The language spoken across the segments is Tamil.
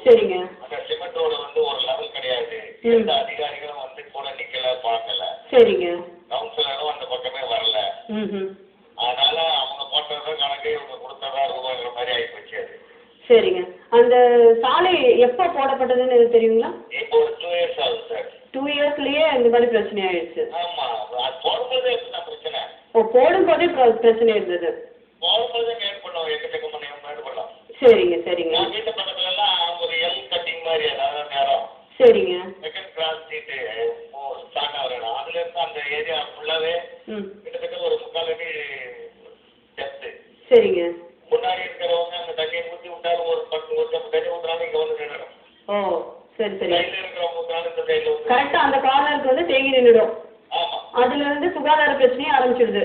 சரிங்க. அந்த சிமெண்ட் ரோடு வந்து ஒரு லெவல் கிடையாது. எந்த அதிகாரிகளும் வந்து கூட நிக்கல, பார்க்கல. சரிங்க. கவுன்சிலரும் அந்த பக்கமே வரல. அதனால அவங்க போட்டதா கணக்கு, இவங்க கொடுத்ததா ரூபாய்ங்கிற மாதிரி ஆயிப்போச்சு அது. சரிங்க. அந்த சாலை எப்போ போடப்பட்டதுன்னு தெரியுங்களா? இப்போ ஒரு 2 years ஆகுது சார். 2 yearsலயே இந்த மாதிரி பிரச்சனை ஆயிடுச்சு. ஆமா, அது போடும்போதே இருந்த பிரச்சனை. போடும்போதே பிரச்சனை இருந்தது. போடும்போதே மேட் பண்ணோம், எக்கச்சக்கமான மேட் பண்ணோம். சரிங்க சரிங்க. வீட்டு பக்கத்துல எல்லாம் ஒரு எல் கட்டிங் மாதிரி, அதாவது நேரம். சரிங்க. செகண்ட் கிராஸ் சீட்டு ஸ்டார்ட் ஆகுறோம். அதுல இருந்து அந்த ஏரியா ஃபுல்லாவே கிட்டத்தட்ட ஒரு 3/4 அடி டெப்த். சரிங்க. முன்னாடி இருக்கிறவங்க அந்த தண்ணியை ஊற்றி விட்டாலும் ஒரு 10 வருஷம் தண்ணி ஊற்றினாலும் இங்க வந்து நின்றுடும். ஓ சரி சரி. கையில இருக்கிறவங்க ஊற்றினாலும் இந்த கையில வந்து கரெக்டா அந்த கார்னருக்கு வந்து தேங்கி நின்றுடும். ஆமா. அதுல இருந்து சுகாதார பிரச்சனையும் ஆரம்பிச்சிடுது.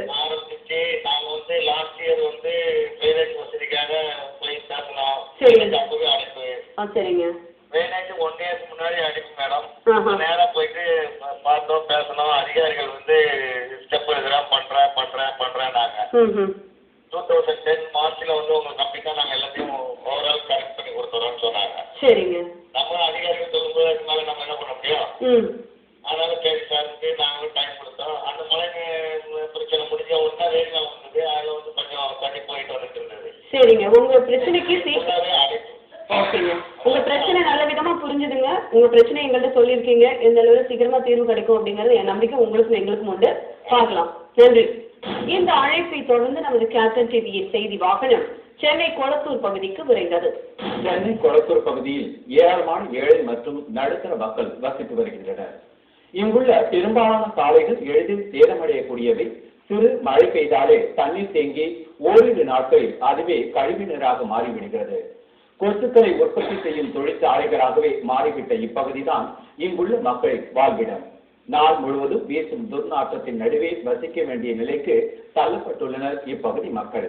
நாங்க வந்து லாஸ்ட் இயர் வந்து ட்ரைனேஜ் வசதிக்காக போய் பேசணும். சரிங்க. அப்பவே அனுப்பு. சரிங்க. ட்ரைனேஜ் 1 year முன்னாடி அனுப்பி மேடம். நேரா போயிட்டு பார்த்தோம், பேசணும். அதிகாரிகள் வந்து ஸ்டெப் எடுக்கிறேன், பண்றேன்னாங்க. 2010 மார்ச்ல வந்து உங்க கம்பெனி தான் நாங்க எல்லாத்தையும் ஓவரால் கரெக்ட் பண்ணி கொடுத்துறோம்னு சொன்னாங்க. சரிங்க. நம்ம அதிகாரிகள் சொல்லும்போது அதுக்கு மேல நம்ம என்ன பண்ண முடியும்? அதனால சரி சார்ட்டு நாங்களும் டைம் கொடுத்தோம். அந்த மழை பிரச்சனை முடிஞ்ச உடனே வெயில் காலம் வந்தது. அதில் வந்து கொஞ்சம் தண்ணி போயிட்டு வந்துட்டு இருந்தது. சரிங்க. உங்க பிரச்சனைக்கு அடைப்பு. ஓகேங்க. உங்க பிரச்சனை நல்ல விதமா புரிஞ்சுதுங்க. உங்க பிரச்சனை எங்கள்கிட்ட சொல்லியிருக்கீங்க. எந்த அளவுக்கு சீக்கிரமா தீர்வு கிடைக்கும் அப்படிங்கறது என் நம்பிக்கை உங்களுக்கும் எங்களுக்கும் உண்டு. பார்க்கலாம். நன்றி. இந்த அழைப்பை தொடர்ந்து நமது கேப்டன் டிவியின் செய்தி வாகனம் சென்னை கொளத்தூர் பகுதிக்கு விரைந்தது. சென்னை கொளத்தூர் பகுதியில் ஏராளமான ஏழை மற்றும் நடுத்தர மக்கள் வசித்து வருகின்றனர். இங்குள்ள பெரும்பாலான சாலைகள் எளிதில் சேதமடையக்கூடியவை. சிறு மழை பெய்தாலே தண்ணீர் தேங்கி ஓரிரு நாட்களில் அதுவே கழிவு நீராக மாறிவிடுகிறது. கொசுக்களை உற்பத்தி செய்யும் தொழிற்சாலைகளாகவே மாறிவிட்ட இப்பகுதிதான் இங்குள்ள மக்கள் வாழ்விடம். நாள் முழுவதும் வீசும் துர்நாற்றத்தின் நடுவே வசிக்க வேண்டிய நிலைக்கு தள்ளப்பட்டுள்ளனர் இப்பகுதி மக்கள்.